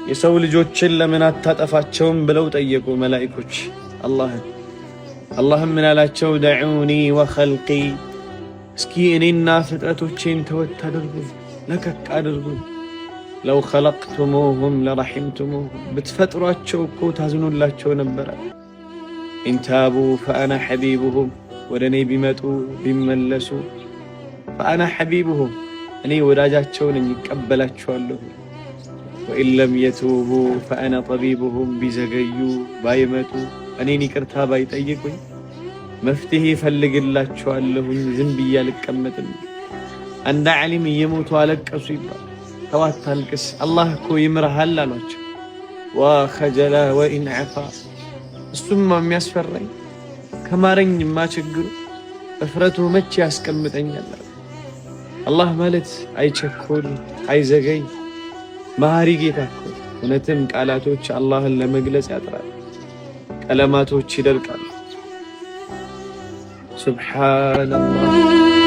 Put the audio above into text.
የሰው ልጆችን ለምን አታጠፋቸውም ብለው ጠየቁ መላእክቶች አላህም ምን አላቸው? ደዑኒ ወኸልቂ፣ እስኪ እኔና ፍጥረቶቼን ተወት አድርጉኝ፣ ለቀቅ አድርጉኝ። ለው ኸለቅቱሙሁም ለረሒምቱሙሁም፣ ብትፈጥሯቸው እኮ ታዝኑላቸው ነበረ። ኢንታቡ ፈአና ሐቢቡሁም፣ ወደ እኔ ቢመጡ ቢመለሱ፣ ፈአና ሐቢቡሁም፣ እኔ ወዳጃቸው ነኝ ይቀበላቸዋለሁ። ወኢን ለም የቱቡ ፈአና ጠቢቡሁም፣ ቢዘገዩ ባይመጡ እኔን ይቅርታ ባይጠይቁኝ መፍትሄ ፈልግላቸዋለሁኝ፣ ዝም ብዬ አልቀመጥም። አንድ ዓሊም እየሞቱ አለቀሱ ይባል። ተው አታልቅስ፣ አላህ እኮ ይምርሃል አሏቸው። ወኸጀለ ወኢን ዐፋ፣ እሱማ የሚያስፈራኝ ከማረኝማ ችግሩ እፍረቱ መቼ ያስቀምጠኛል። አላህ ማለት አይቸኮል አይዘገይ መሃሪ ጌታ እኮ። እውነትም ቃላቶች አላህን ለመግለጽ ያጥራል፣ ቀለማቶች ይደርቃሉ። ሱብሓነላህ